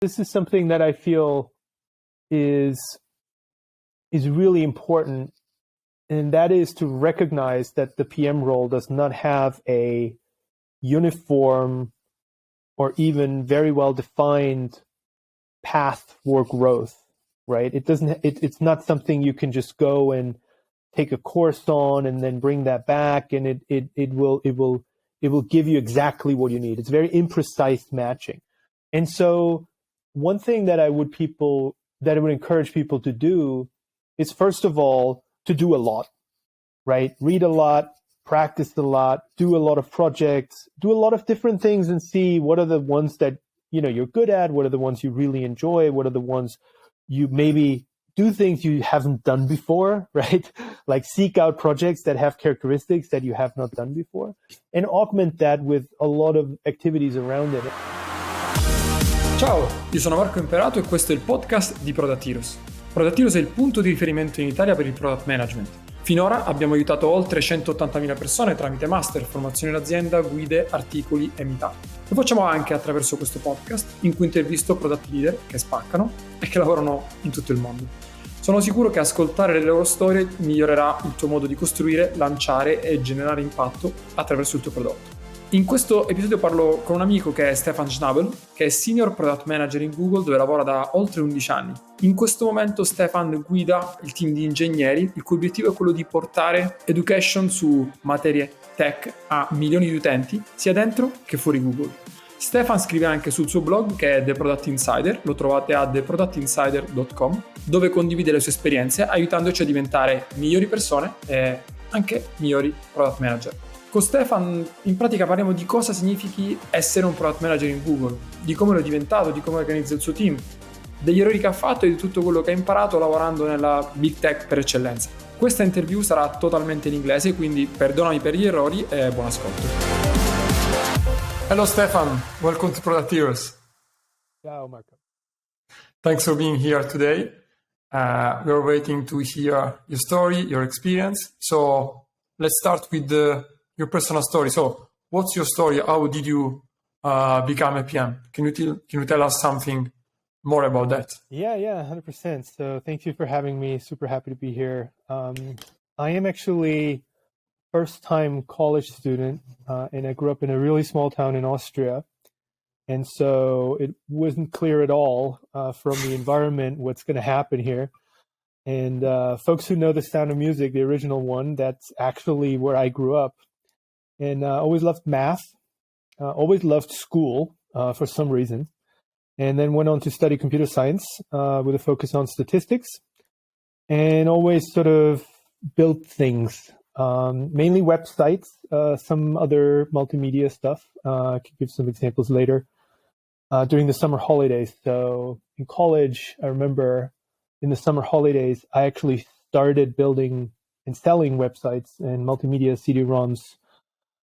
This is something that I feel is really important, and that is to recognize that the PM role does not have a uniform or even very well defined path for growth, right? It's not something you can just go and take a course on and then bring that back, and it will give you exactly what you need. It's very imprecise matching. And so one thing that I would encourage people to do is, first of all, to do a lot, right? Read a lot, practice a lot, do a lot of projects, do a lot of different things, and see what are the ones that you're good at, what are the ones you really enjoy, what are the ones you maybe do things you haven't done before, right? Like seek out projects that have characteristics that you have not done before, and augment that with a lot of activities around it. Ciao, io sono Marco Imperato e questo è il podcast di Product Heroes. Product Heroes è il punto di riferimento in Italia per il product management. Finora abbiamo aiutato oltre 180.000 persone tramite master, formazione in azienda, guide, articoli e meetup. Lo facciamo anche attraverso questo podcast in cui intervisto product leader che spaccano e che lavorano in tutto il mondo. Sono sicuro che ascoltare le loro storie migliorerà il tuo modo di costruire, lanciare e generare impatto attraverso il tuo prodotto. In questo episodio parlo con un amico che è Stefan Schnabl, che è Senior Product Manager in Google, dove lavora da oltre 11 anni. In questo momento Stefan guida il team di ingegneri, il cui obiettivo è quello di portare education su materie tech a milioni di utenti, sia dentro che fuori Google. Stefan scrive anche sul suo blog, che è The Product Insider, lo trovate a theproductinsider.com, dove condivide le sue esperienze aiutandoci a diventare migliori persone e anche migliori product manager. Con Stefan in pratica parliamo di cosa significhi essere un product manager in Google, di come lo è diventato, di come organizza il suo team, degli errori che ha fatto e di tutto quello che ha imparato lavorando nella big tech per eccellenza. Questa interview sarà totalmente in inglese, quindi perdonami per gli errori e buon ascolto. Hello Stefan, welcome to Product Heroes. Ciao Marco. Thanks for being here today. We're waiting to hear your story, your experience. So let's start with your personal story. So what's your story? How did you become a PM? Can you tell us something more about that? Yeah, 100%. So thank you for having me. Super happy to be here. I am actually first-time college student, and I grew up in a really small town in Austria. And so it wasn't clear at all from the environment what's going to happen here. And folks who know The Sound of Music, the original one, that's actually where I grew up. And always loved math, always loved school for some reason. And then went on to study computer science with a focus on statistics, and always sort of built things, mainly websites, some other multimedia stuff. I could give some examples later. During the summer holidays. So in college, I remember in the summer holidays, I actually started building and selling websites and multimedia CD-ROMs.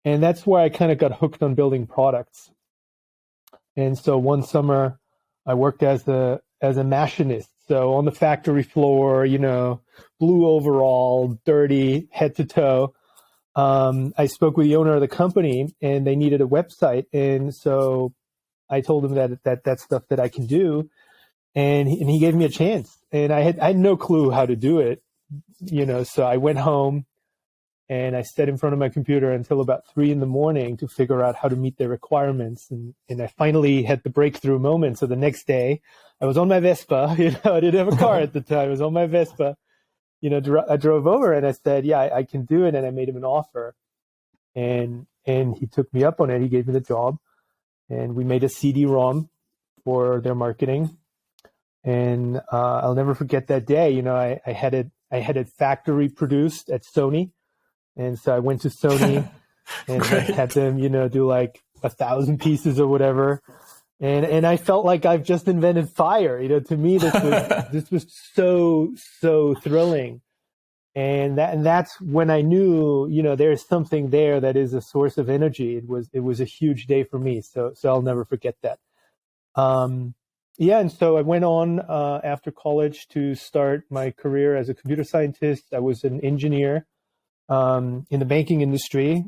And that's where I kind of got hooked on building products. And so one summer I worked as a machinist. So on the factory floor, blue overall, dirty, head to toe. I spoke with the owner of the company and they needed a website. And so I told him that's stuff that I can do. And he gave me a chance. And I had no clue how to do it, so I went home and I sat in front of my computer until about 3 a.m. to figure out how to meet their requirements. And I finally had the breakthrough moment. So the next day I was on my Vespa, I didn't have a car at the time. I was on my Vespa, I drove over and I said, yeah, I can do it. And I made him an offer and he took me up on it. He gave me the job and we made a CD-ROM for their marketing. And I'll never forget that day. I had it factory produced at Sony. And so I went to Sony and had them, do like 1,000 pieces or whatever. And I felt like I've just invented fire. To me, this was so thrilling. And that's when I knew, there's something there that is a source of energy. It was a huge day for me. So I'll never forget that. And so I went on after college to start my career as a computer scientist. I was an engineer in the banking industry,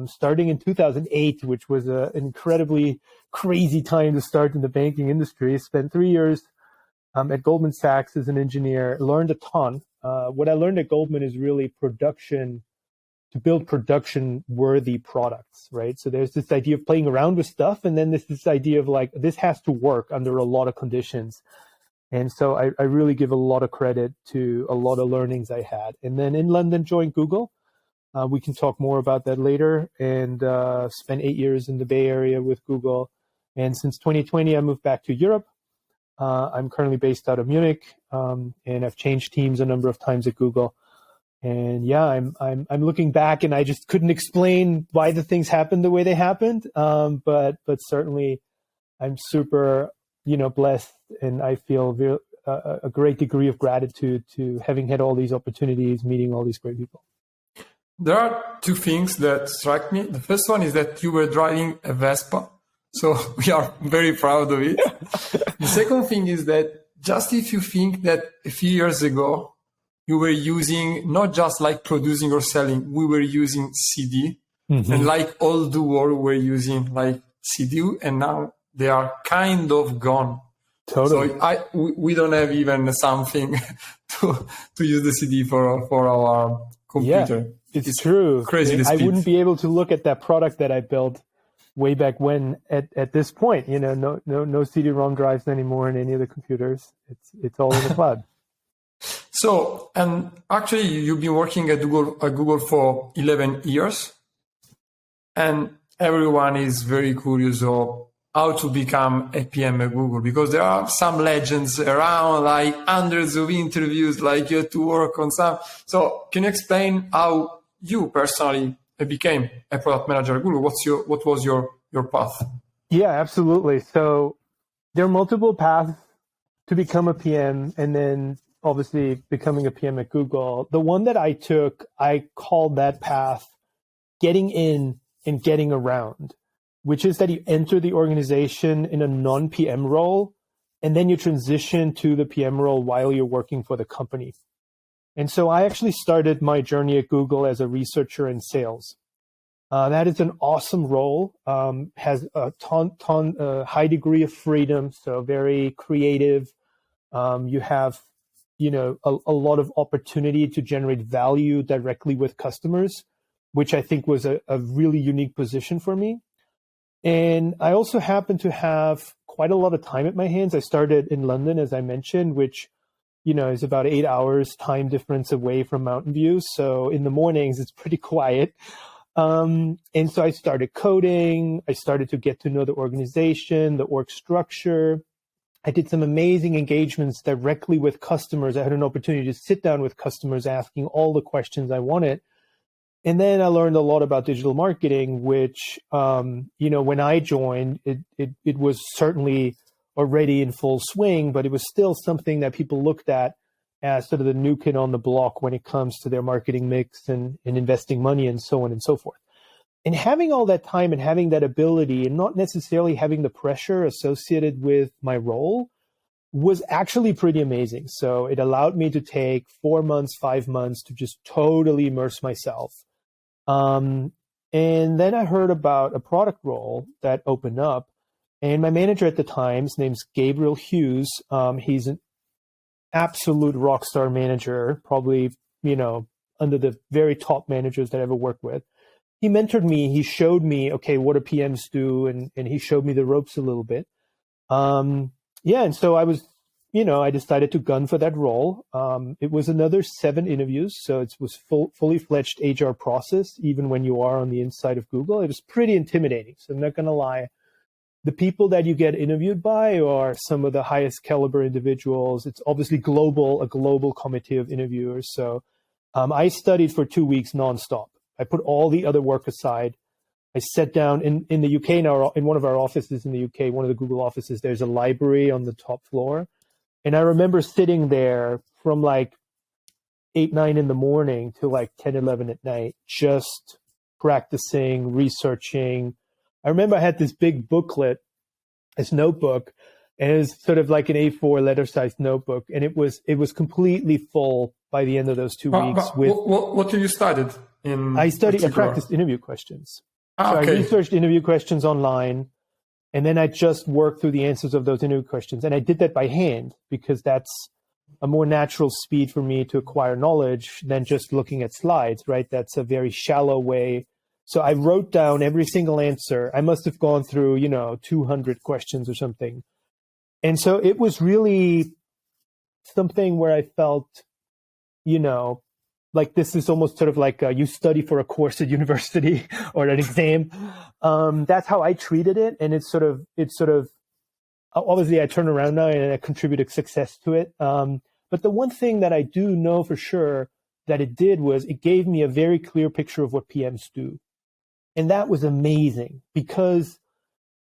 starting in 2008, which was an incredibly crazy time to start in the banking industry. Spent 3 years at Goldman Sachs as an engineer, learned a ton. What I learned at Goldman is really to build production-worthy products, right? So there's this idea of playing around with stuff, and then there's this idea of like, this has to work under a lot of conditions. And so I really give a lot of credit to a lot of learnings I had. And then in London, joined Google. We can talk more about that later, and spent 8 years in the Bay Area with Google. And since 2020, I moved back to Europe. I'm currently based out of Munich, and I've changed teams a number of times at Google. And yeah, I'm looking back, and I just couldn't explain why the things happened the way they happened. But certainly, I'm super, blessed, and I feel a great degree of gratitude to having had all these opportunities, meeting all these great people. There are two things that strike me. The first one is that you were driving a Vespa, so we are very proud of it. The second thing is that just if you think that a few years ago, you were using not just like producing or selling, we were using CD, and like all the world were using like CD, and now they are kind of gone. Totally. So we don't have even something to use the CD for our computer. Yeah. It's true. Crazy. I wouldn't be able to look at that product that I built way back when at this point. No CD-ROM drives anymore in any of the computers. It's all in the cloud. So, and actually, you've been working at Google for 11 years, and everyone is very curious of how to become a PM at Google, because there are some legends around, like hundreds of interviews, like you had to work on some. So can you explain how you personally became a product manager at Google? What was your path? Yeah, absolutely. So there are multiple paths to become a PM, and then obviously becoming a PM at Google. The one that I took, I called that path getting in and getting around, which is that you enter the organization in a non-PM role, and then you transition to the PM role while you're working for the company. And so I actually started my journey at Google as a researcher in sales. That is an awesome role, has a high degree of freedom, so very creative. You have, a lot of opportunity to generate value directly with customers, which I think was a really unique position for me. And I also happen to have quite a lot of time at my hands. I started in London, as I mentioned, which, is about 8 hours time difference away from Mountain View. So in the mornings, it's pretty quiet. And so I started coding. I started to get to know the organization, the org structure. I did some amazing engagements directly with customers. I had an opportunity to sit down with customers asking all the questions I wanted. And then I learned a lot about digital marketing, which, when I joined, it was certainly already in full swing, but it was still something that people looked at as sort of the new kid on the block when it comes to their marketing mix and investing money and so on and so forth. And having all that time and having that ability and not necessarily having the pressure associated with my role was actually pretty amazing. So it allowed me to take 4 months, 5 months to just totally immerse myself. And then I heard about a product role that opened up, and my manager at the time, his name's Gabriel Hughes. He's an absolute rock star manager, probably, under the very top managers that I ever worked with. He mentored me. He showed me, okay, what do PMs do? And he showed me the ropes a little bit. And so I was, I decided to gun for that role. It was another 7 interviews. So it was fully fledged HR process, even when you are on the inside of Google. It was pretty intimidating. So I'm not going to lie. The people that you get interviewed by are some of the highest caliber individuals. It's obviously a global committee of interviewers. So I studied for 2 weeks nonstop. I put all the other work aside. I sat down in the UK, in one of our offices in the UK, one of the Google offices, there's a library on the top floor. And I remember sitting there from like 8, 9 in the morning to like 10, 11 at night, just practicing, researching. I remember I had this big booklet, this notebook, and it was sort of like an A4 letter-sized notebook. And it was completely full by the end of those 2 weeks. What did you studied? in I particular? practiced interview questions. So I Okay. researched interview questions online, and then I just worked through the answers of those interview questions. And I did that by hand because that's a more natural speed for me to acquire knowledge than just looking at slides, right? That's a very shallow way. So I wrote down every single answer. I must have gone through, 200 questions or something. And so it was really something where I felt, like this is almost sort of like you study for a course at university or an exam. That's how I treated it. And it's sort of, obviously I turn around now and I contributed success to it. But the one thing that I do know for sure that it did was it gave me a very clear picture of what PMs do. And that was amazing because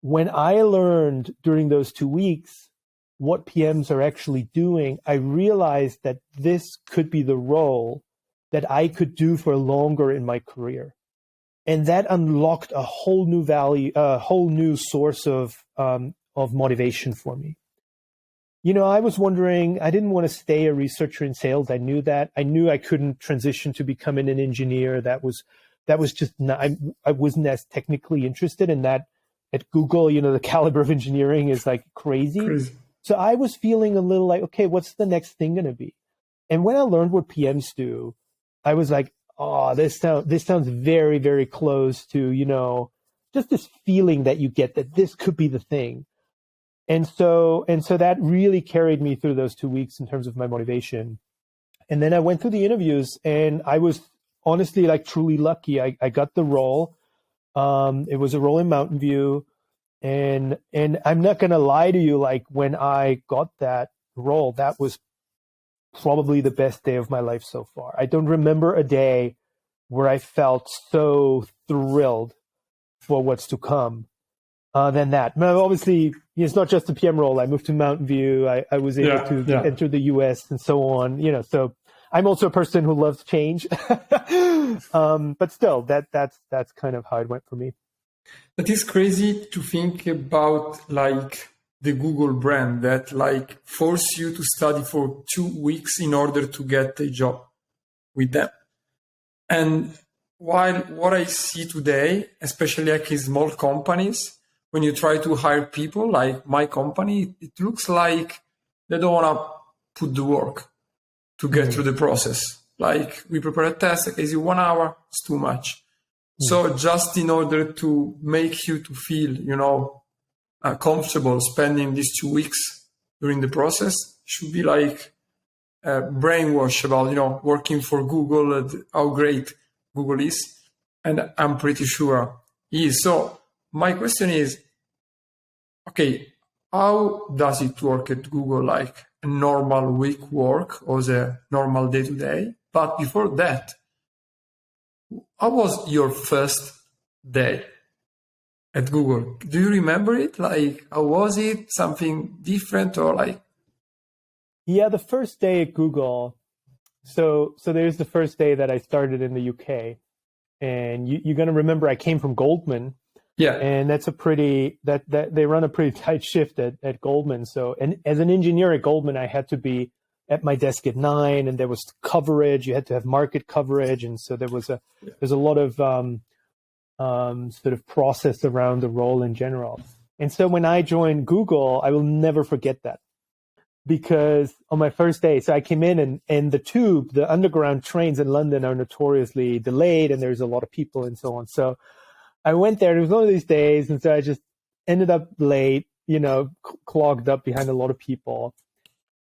when I learned during those 2 weeks what PMs are actually doing, I realized that this could be the role that I could do for longer in my career. And that unlocked a whole new value, a whole new source of motivation for me. I was wondering, I didn't want to stay a researcher in sales. I knew that. I knew I couldn't transition to becoming an engineer. That was just not, I wasn't as technically interested in that at Google. The caliber of engineering is like crazy. So I was feeling a little like, okay, what's the next thing going to be? And when I learned what PMs do, I was like, oh, this sounds very, very close to, just this feeling that you get that this could be the thing. And so that really carried me through those 2 weeks in terms of my motivation. And then I went through the interviews and I was honestly like truly lucky. I got the role. It was a role in Mountain View. And I'm not going to lie to you, like when I got that role, that was probably the best day of my life so far. I don't remember a day where I felt so thrilled for what's to come than that. Now, obviously, it's not just the PM role. I moved to Mountain View. I was able to enter the US and so on. So I'm also a person who loves change. But still, that's kind of how it went for me. That is crazy to think about, like the Google brand that like force you to study for 2 weeks in order to get a job with them. And while what I see today, especially like in small companies, when you try to hire people like my company, it looks like they don't want to put the work to get through the process. Like we prepare a test, like, is it 1 hour? It's too much. So just in order to make you to feel, comfortable spending these 2 weeks during the process, should be like brainwash about, working for Google, how great Google is. And I'm pretty sure he is. So my question is, okay, how does it work at Google? Like a normal week work or the normal day to day? But before that, how was your first day at Google? Do you remember it? Like, how was it? Something different or like? Yeah, the first day at Google. So there's the first day that I started in the UK, and you're going to remember I came from Goldman. Yeah. And that's that they run a pretty tight shift at Goldman. So, and as an engineer at Goldman, I had to be at my desk at 9, and there was coverage. You had to have market coverage, and so there's a lot of sort of process around the role in general. And so when I joined Google, I will never forget that, because on my first day, so I came in and the underground trains in London are notoriously delayed, and there's a lot of people and so on. So I went there. It was one of these days, and so I just ended up late, clogged up behind a lot of people.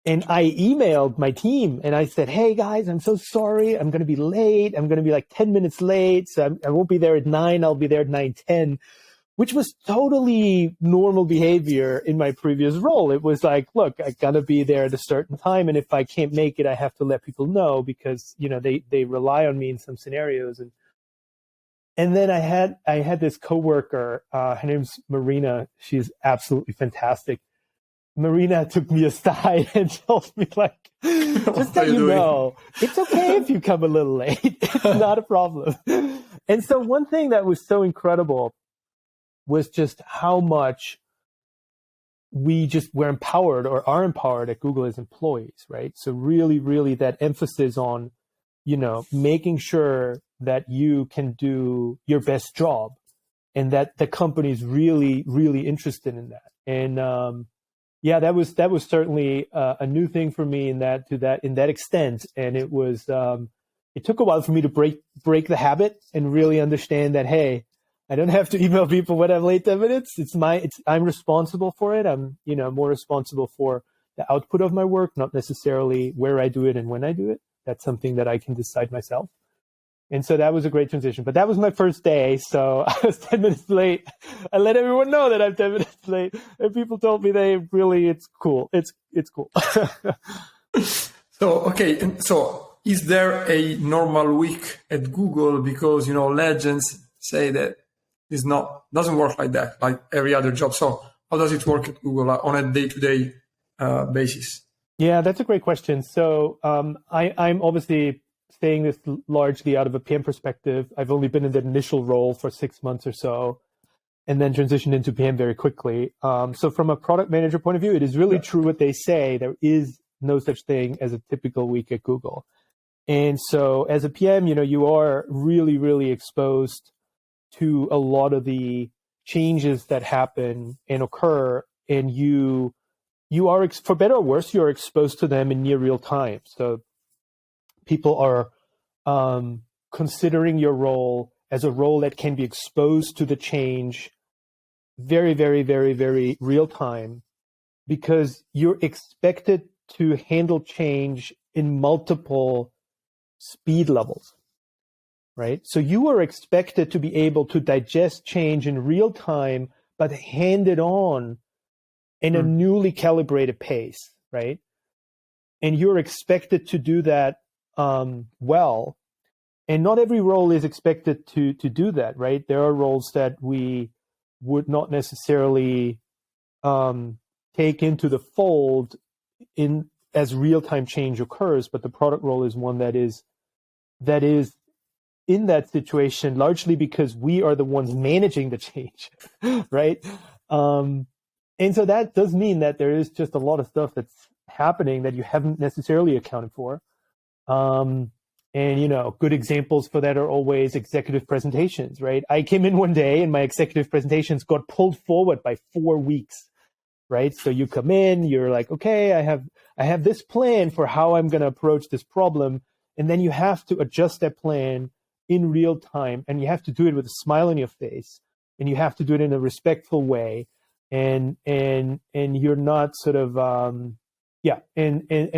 And I emailed my team and I said, hey guys, I'm so sorry. I'm going to be late. I'm going to be like 10 minutes late. So I won't be there at 9. I'll be there at 9:10, which was totally normal behavior in my previous role. It was like, look, I got to be there at a certain time. And if I can't make it, I have to let people know because, they rely on me in some scenarios. And then I had this coworker, her name's Marina. She's absolutely fantastic. Marina took me aside and told me, like, just that you know, it's okay if you come a little late. It's not a problem. And so one thing that was so incredible was just how much we just were empowered or are empowered at Google as employees, right? So really, really that emphasis on, making sure that you can do your best job, and that the company is really, really interested in that. And yeah, that was certainly a new thing for me in that extent. And it was it took a while for me to break the habit and really understand that, hey, I don't have to email people when I'm late 10 minutes. I'm responsible for it. I'm more responsible for the output of my work, not necessarily where I do it and when I do it. That's something that I can decide myself. And so that was a great transition. But that was my first day, so I was 10 minutes late. I let everyone know that I'm 10 minutes late, and people told me it's cool. It's cool. So is there a normal week at Google? Because legends say that doesn't work like that, like every other job. So how does it work at Google on a day-to-day basis? Yeah, that's a great question. So I'm obviously saying this largely out of a PM perspective. I've only been in that initial role for 6 months or so, and then transitioned into PM very quickly. So from a product manager point of view, it is really true what they say. There is no such thing as a typical week at Google. And so as a PM, you are really, really exposed to a lot of the changes that happen and occur, and you are, for better or worse, you're exposed to them in near real time. So people are considering your role as a role that can be exposed to the change very, very, very, very real time, because you're expected to handle change in multiple speed levels, right? So you are expected to be able to digest change in real time, but hand it on in a newly calibrated pace, right? And you're expected to do that well. And not every role is expected to do that, right? There are roles that we would not necessarily take into the fold as real-time change occurs, but the product role is one that is in that situation, largely because we are the ones managing the change, right? And so that does mean that there is just a lot of stuff that's happening that you haven't necessarily accounted for. And, good examples for that are always executive presentations, right? I came in one day and my executive presentations got pulled forward by 4 weeks, right? So you come in, you're like, okay, I have this plan for how I'm going to approach this problem. And then you have to adjust that plan in real time, and you have to do it with a smile on your face, and you have to do it in a respectful way. And you're not sort of, and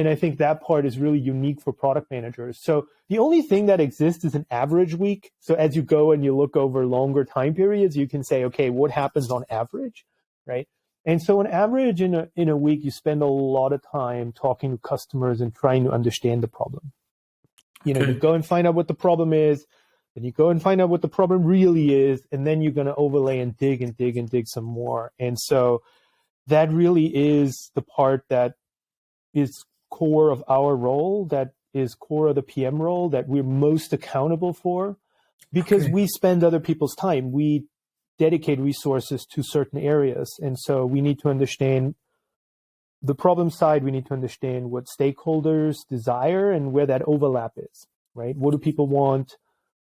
I think that part is really unique for product managers. So the only thing that exists is an average week. So as you go and you look over longer time periods, you can say, okay, what happens on average, right? And so on average in a week, you spend a lot of time talking to customers and trying to understand the problem. You go and find out what the problem is, then you go and find out what the problem really is, and then you're going to overlay and dig some more. And so that really is the part that is core of our role, that is core of the PM role, that we're most accountable for, because we spend other people's time. We dedicate resources to certain areas. And so we need to understand the problem side. We need to understand what stakeholders desire and where that overlap is, right? What do people want?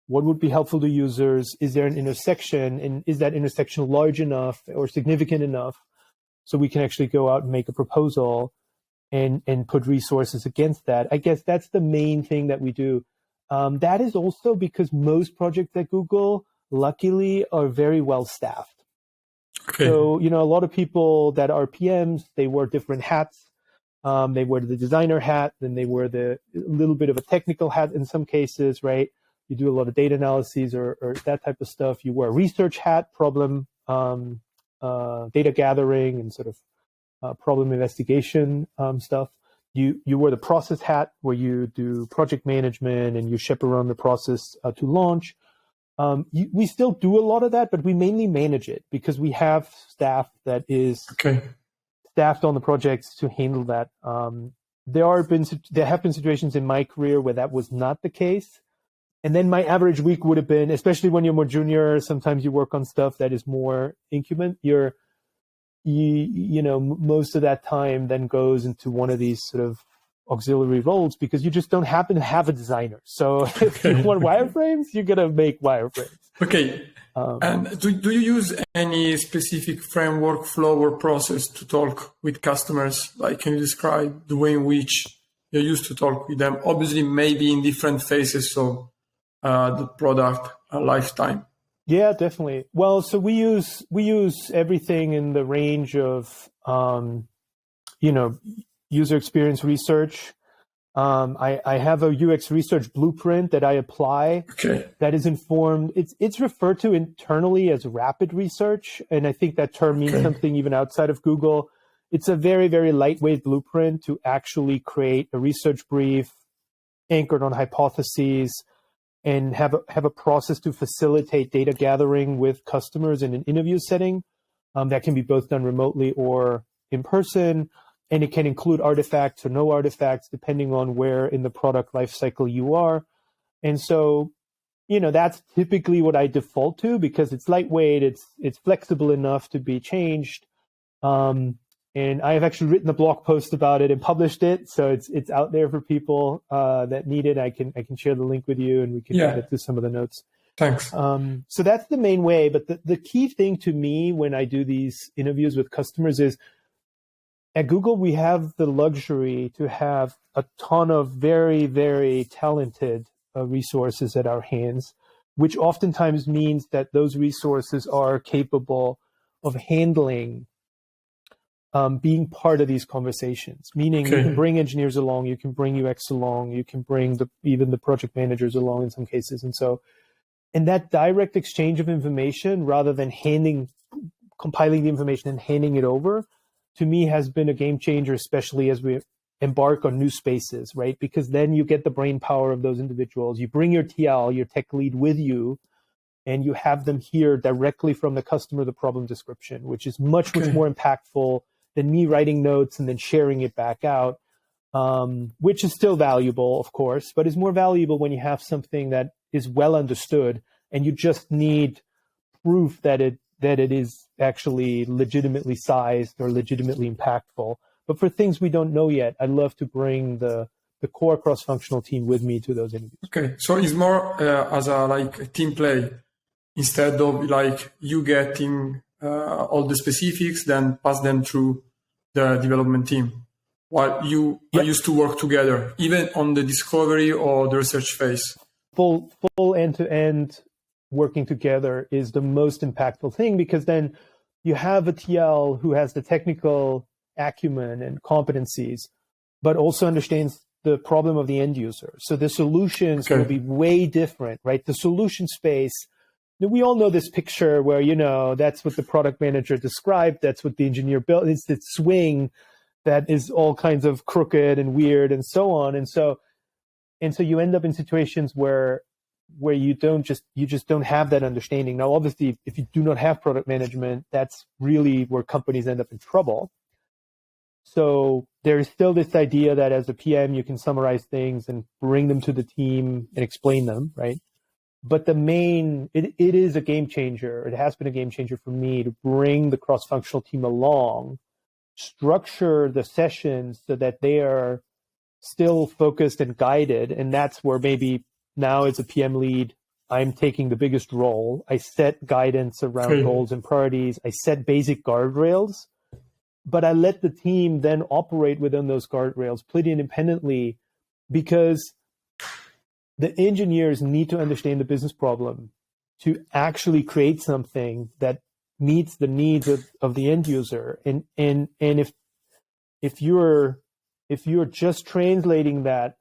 What would be helpful to users? Is there an intersection? And is that intersection large enough or significant enough so we can actually go out and make a proposal and put resources against that? I guess that's the main thing that we do. That is also because most projects at Google, luckily, are very well staffed. Okay. So, a lot of people that are PMs, they wear different hats. They wear the designer hat, then they wear the little bit of a technical hat in some cases, right? You do a lot of data analyses or that type of stuff. You wear a research hat, problem data gathering and sort of problem investigation stuff. You wear the process hat where you do project management and you chaperone the process to launch. We still do a lot of that, but we mainly manage it because we have staff that is staffed on the projects to handle that. There have been situations in my career where that was not the case. And then my average week would have been, especially when you're more junior, sometimes you work on stuff that is more incubant. Most of that time then goes into one of these sort of auxiliary roles because you just don't happen to have a designer. So if you want wireframes, you're going to make wireframes. Okay. And do you use any specific framework, flow, or process to talk with customers? Like, can you describe the way in which you're used to talk with them? Obviously, maybe in different phases of the product lifetime. Yeah, definitely. Well, so we use everything in the range of, user experience research. I have a UX research blueprint that I apply. Okay. That is informed. It's referred to internally as rapid research, and I think that term means something even outside of Google. It's a very, very lightweight blueprint to actually create a research brief anchored on hypotheses and have a process to facilitate data gathering with customers in an interview setting that can be both done remotely or in person. And it can include artifacts or no artifacts, depending on where in the product lifecycle you are. And so, that's typically what I default to because it's lightweight, it's flexible enough to be changed. And I have actually written a blog post about it and published it, so it's out there for people that need it. I can share the link with you, and we can add it to some of the notes. Thanks. So that's the main way. But the key thing to me when I do these interviews with customers is, at Google, we have the luxury to have a ton of very, very talented resources at our hands, which oftentimes means that those resources are capable of handling being part of these conversations, meaning you can bring engineers along, you can bring UX along, you can bring even the project managers along in some cases. And that direct exchange of information rather than compiling the information and handing it over, to me has been a game changer, especially as we embark on new spaces, right? Because then you get the brain power of those individuals. You bring your TL, your tech lead with you, and you have them hear directly from the customer the problem description, which is much more impactful than me writing notes and then sharing it back out, which is still valuable, of course, but is more valuable when you have something that is well understood and you just need proof that it is actually legitimately sized or legitimately impactful. But for things we don't know yet, I'd love to bring the core cross-functional team with me to those interviews. Okay, so it's more as a team play instead of you getting all the specifics, then pass them through the development team while you are used to work together, even on the discovery or the research phase. Full end-to-end working together is the most impactful thing, because then you have a TL who has the technical acumen and competencies, but also understands the problem of the end user. So the solutions will be way different, right? The solution space, we all know this picture where, that's what the product manager described, that's what the engineer built. It's the swing that is all kinds of crooked and weird and so on. And so you end up in situations where you just don't have that understanding. Now, obviously, if you do not have product management, that's really where companies end up in trouble. So there is still this idea that as a PM, you can summarize things and bring them to the team and explain them, right? But it is a game changer. It has been a game changer for me to bring the cross-functional team along, structure the sessions so that they are still focused and guided. And that's where maybe now as a PM lead, I'm taking the biggest role. I set guidance around goals and priorities. I set basic guardrails, but I let the team then operate within those guardrails pretty independently, because the engineers need to understand the business problem to actually create something that meets the needs of the end user. And if you're just translating that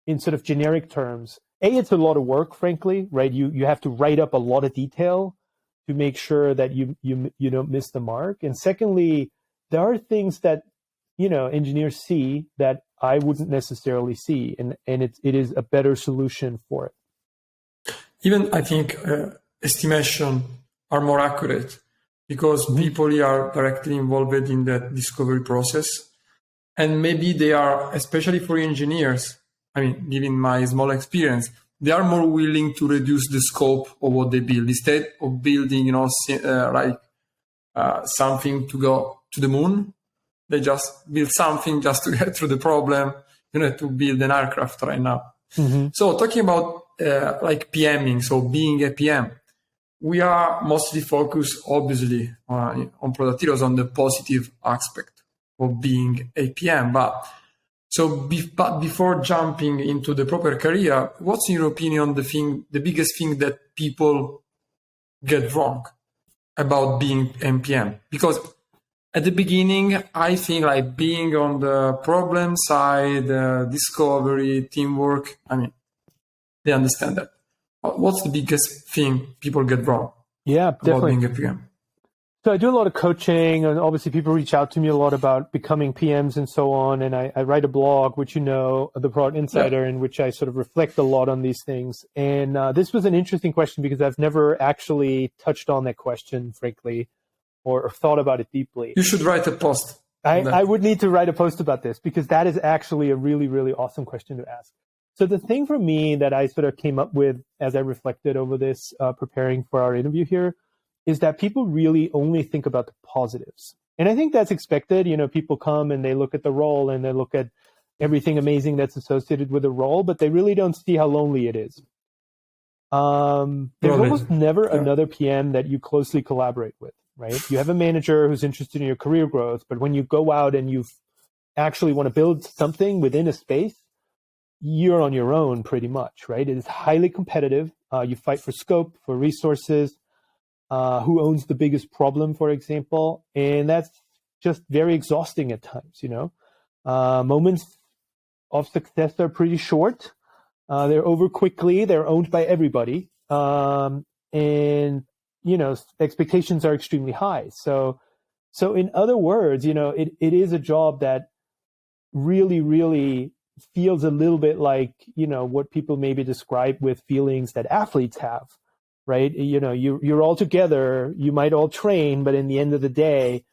in sort of generic terms, it's a lot of work, frankly, right? You have to write up a lot of detail to make sure that you don't miss the mark. And secondly, there are things that engineers see that I wouldn't necessarily see, and it is a better solution for it. Even I think estimation are more accurate because people are directly involved in that discovery process, and maybe they are, especially for engineers, given my small experience, they are more willing to reduce the scope of what they build instead of building, something to go to the moon. They just build something just to get through the problem to build an aircraft right now. So talking about like PMing, so being a PM, we are mostly focused, obviously, on Product Heroes on the positive aspect of being a PM. But before jumping into the proper career, what's in your opinion the biggest thing that people get wrong about being a PM? Because at the beginning, I think like being on the problem side, discovery, teamwork, I mean, they understand that. What's the biggest thing people get wrong about definitely. being a PM? So I do a lot of coaching, and obviously people reach out to me a lot about becoming PMs and so on. And I write a blog, which the Product Insider, in which I sort of reflect a lot on these things. And this was an interesting question because I've never actually touched on that question, frankly, or thought about it deeply. You should write a post. I would need to write a post about this because that is actually a really, really awesome question to ask. So the thing for me that I sort of came up with as I reflected over this, preparing for our interview here, is that people really only think about the positives. And I think that's expected. People come and they look at the role and they look at everything amazing that's associated with the role, but they really don't see how lonely it is. There's almost never another PM that you closely collaborate with, right? You have a manager who's interested in your career growth, but when you go out and you actually want to build something within a space, you're on your own pretty much, right? It is highly competitive. You fight for scope, for resources, who owns the biggest problem, for example. And that's just very exhausting at times, Moments of success are pretty short. They're over quickly. They're owned by everybody. And, expectations are extremely high. So in other words, it is a job that really, really feels a little bit like, what people maybe describe with feelings that athletes have, right? You're all together, you might all train, but in the end of the day,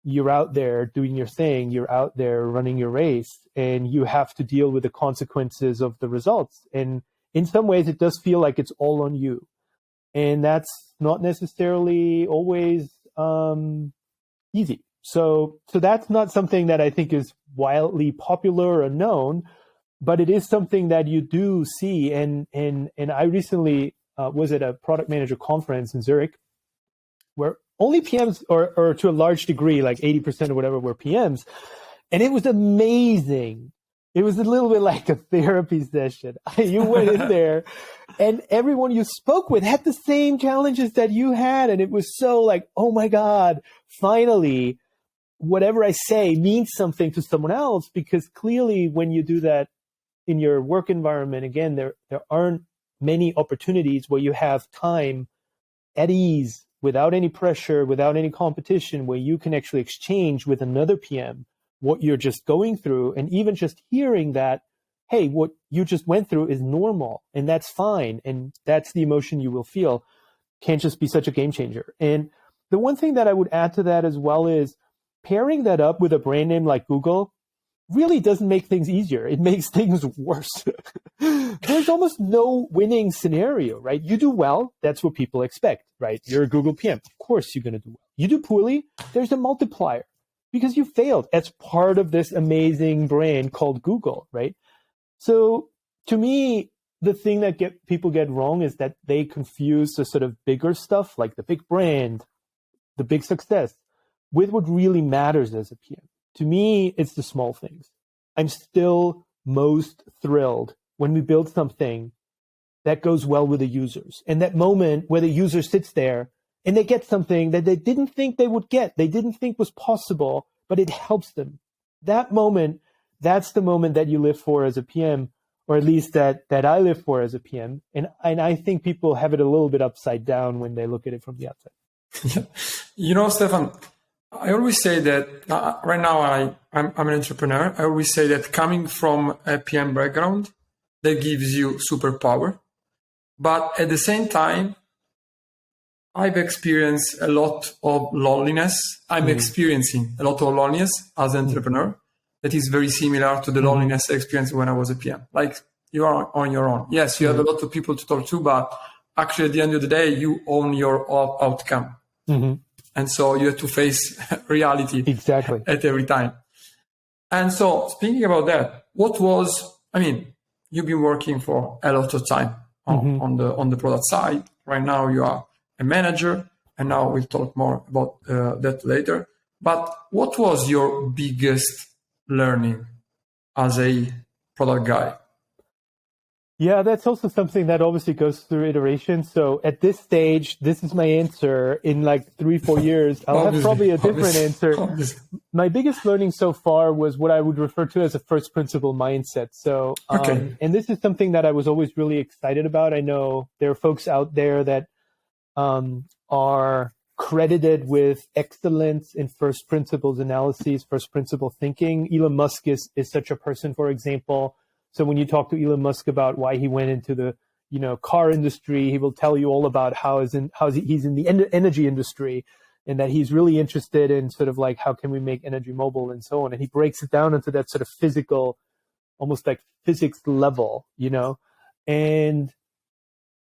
you're out there doing your thing, you're out there running your race, and you have to deal with the consequences of the results. And in some ways, it does feel like it's all on you. And that's not necessarily always easy. So that's not something that I think is wildly popular or known, but it is something that you do see. And I recently was at a product manager conference in Zurich, where only PMs, or to a large degree, like 80% or whatever, were PMs. And it was amazing. It was a little bit like a therapy session. You went in there and everyone you spoke with had the same challenges that you had. And it was so like, oh my God, finally, whatever I say means something to someone else, because clearly when you do that in your work environment, again, there aren't many opportunities where you have time at ease, without any pressure, without any competition, where you can actually exchange with another PM what you're just going through. And even just hearing that, hey, what you just went through is normal and that's fine. And that's the emotion you will feel, can't just be such a game changer. And the one thing that I would add to that as well is pairing that up with a brand name like Google really doesn't make things easier. It makes things worse. There's almost no winning scenario, right? You do well, that's what people expect, right? You're a Google PM. Of course you're going to do well. You do poorly, there's a multiplier because you failed as part of this amazing brand called Google, right? So to me, the thing that people get wrong is that they confuse the sort of bigger stuff, like the big brand, the big success, with what really matters as a PM. To me, it's the small things. I'm still most thrilled when we build something that goes well with the users. And that moment where the user sits there and they get something that they didn't think they would get, they didn't think was possible, but it helps them. That moment, that's the moment that you live for as a PM, or at least that I live for as a PM. And I think people have it a little bit upside down when they look at it from the outside. Stefan, I always say that right now I'm an entrepreneur. I always say that coming from a PM background, that gives you superpower. But at the same time, I've experienced a lot of loneliness. I'm experiencing a lot of loneliness as an entrepreneur that is very similar to the loneliness I experienced when I was a PM. Like, you are on your own. Yes, you have a lot of people to talk to, but actually at the end of the day, you own your outcome. And so you have to face reality exactly at every time. And so speaking about that, what was, I mean, you've been working for a lot of time on the product side. Right now you are a manager, and now we'll talk more about that later. But what was your biggest learning as a product guy? Yeah, that's also something that obviously goes through iteration. So at this stage, this is my answer. In like 3-4 years, I'll have probably a different answer. My biggest learning so far was what I would refer to as a first principle mindset. So, and this is something that I was always really excited about. I know there are folks out there that are credited with excellence in first principles analyses, first principle thinking. Elon Musk is such a person, for example. So when you talk to Elon Musk about why he went into the, car industry, he will tell you all about how he's in the energy industry, and that he's really interested in sort of like, how can we make energy mobile and so on. And he breaks it down into that sort of physical, almost like physics level, and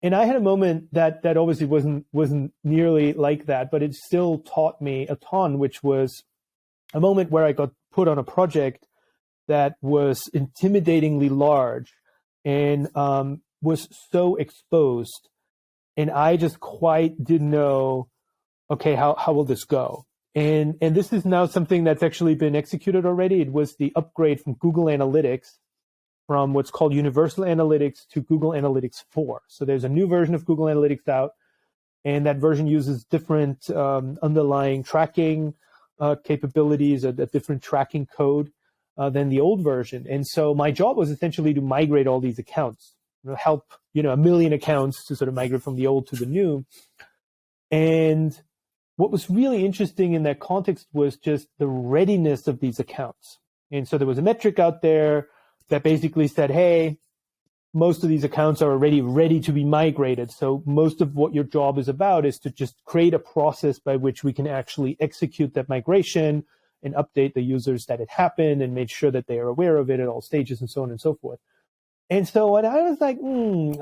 I had a moment that obviously wasn't nearly like that, but it still taught me a ton, which was a moment where I got put on a project that was intimidatingly large and was so exposed. And I just quite didn't know, okay, how will this go? And this is now something that's actually been executed already. It was the upgrade from Google Analytics, from what's called Universal Analytics to Google Analytics 4. So there's a new version of Google Analytics out, and that version uses different underlying tracking capabilities, a different tracking code than the old version. And so my job was essentially to migrate all these accounts, help, 1 million accounts to sort of migrate from the old to the new. And what was really interesting in that context was just the readiness of these accounts. And so there was a metric out there that basically said, hey, most of these accounts are already ready to be migrated. So most of what your job is about is to just create a process by which we can actually execute that migration and update the users that it happened and make sure that they are aware of it at all stages and so on and so forth. And so when I was like,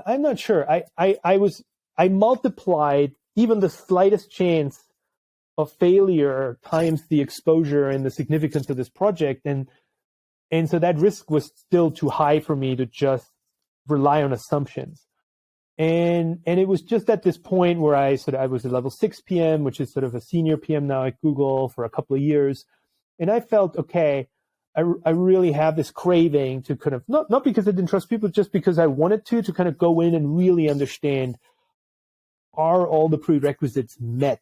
I'm not sure. I multiplied even the slightest chance of failure times the exposure and the significance of this project. And so that risk was still too high for me to just rely on assumptions. And it was just at this point where I was a level 6 PM, which is sort of a senior PM now at Google for a couple of years. And I felt, okay, I really have this craving to kind of, not because I didn't trust people, just because I wanted to kind of go in and really understand, are all the prerequisites met?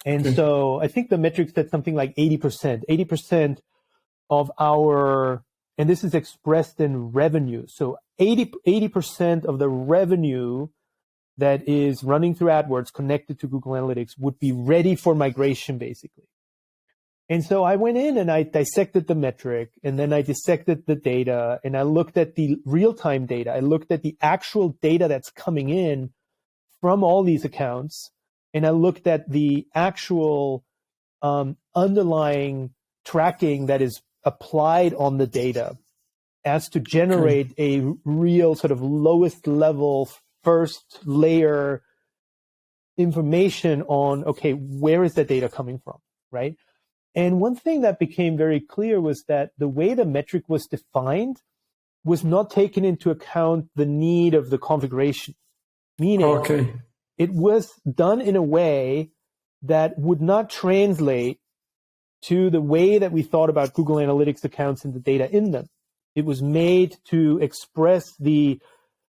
And so I think the metric said something like 80% of our, and this is expressed in revenue. So 80% of the revenue that is running through AdWords connected to Google Analytics would be ready for migration, basically. And so I went in and I dissected the metric, and then I dissected the data, and I looked at the real-time data. I looked at the actual data that's coming in from all these accounts, and I looked at the actual underlying tracking that is applied on the data as to generate a real sort of lowest level, first layer information on, okay, where is the data coming from, right? And one thing that became very clear was that the way the metric was defined was not taken into account the need of the configuration. Meaning, it was done in a way that would not translate to the way that we thought about Google Analytics accounts and the data in them. It was made to express the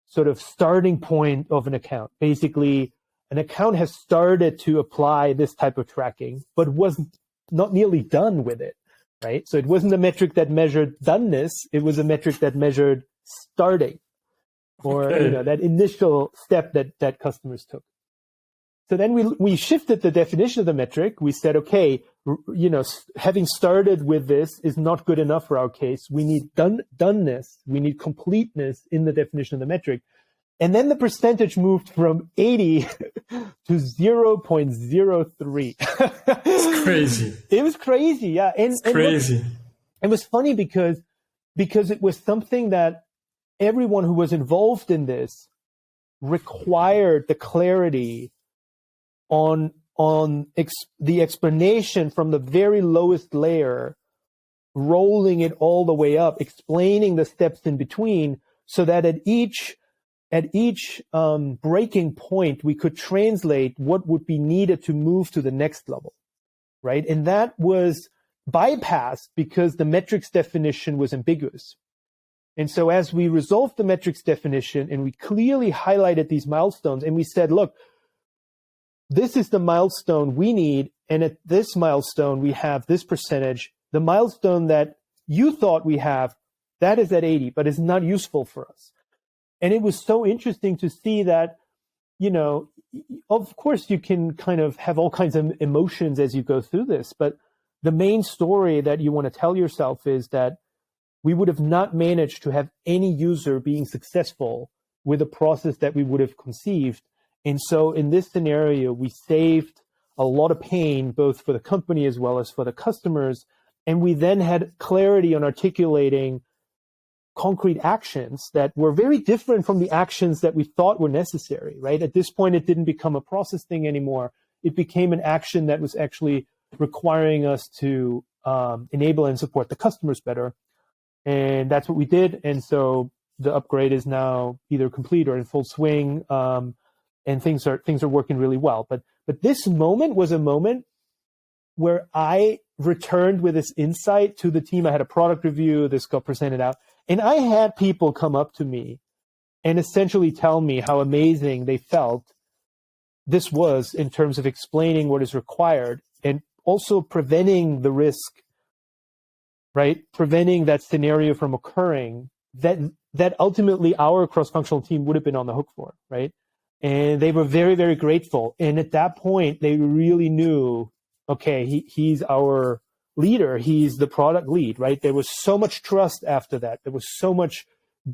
sort of starting point of an account. Basically, an account has started to apply this type of tracking, but wasn't not nearly done with it, right? So it wasn't a metric that measured doneness. It was a metric that measured starting, or that initial step that customers took. So then we shifted the definition of the metric. We said, okay, having started with this is not good enough for our case. We need doneness. We need completeness in the definition of the metric. And then the percentage moved from 80 to 0.03. It's crazy. It was crazy, yeah. It's crazy. It was funny because it was something that everyone who was involved in this required the clarity on the explanation from the very lowest layer rolling it all the way up, explaining the steps in between, so that at each breaking point, we could translate what would be needed to move to the next level, right? And that was bypassed because the metrics definition was ambiguous. And so as we resolved the metrics definition and we clearly highlighted these milestones and we said, look, this is the milestone we need. And at this milestone, we have this percentage. The milestone that you thought we have, that is at 80, but it's not useful for us. And it was so interesting to see that, you know, of course you can kind of have all kinds of emotions as you go through this, but the main story that you want to tell yourself is that we would have not managed to have any user being successful with a process that we would have conceived. And so in this scenario, we saved a lot of pain, both for the company as well as for the customers. And we then had clarity on articulating concrete actions that were very different from the actions that we thought were necessary, right? At this point, it didn't become a process thing anymore. It became an action that was actually requiring us to enable and support the customers better. And that's what we did. And so the upgrade is now either complete or in full swing, and things are working really well. But this moment was a moment where I returned with this insight to the team. I had a product review. This got presented out. And I had people come up to me and essentially tell me how amazing they felt this was in terms of explaining what is required and also preventing the risk, right? Preventing that scenario from occurring that ultimately our cross-functional team would have been on the hook for, right? And they were very, very grateful. And at that point, they really knew, okay, he's our leader. He's the product lead, right? There was so much trust after that. There was so much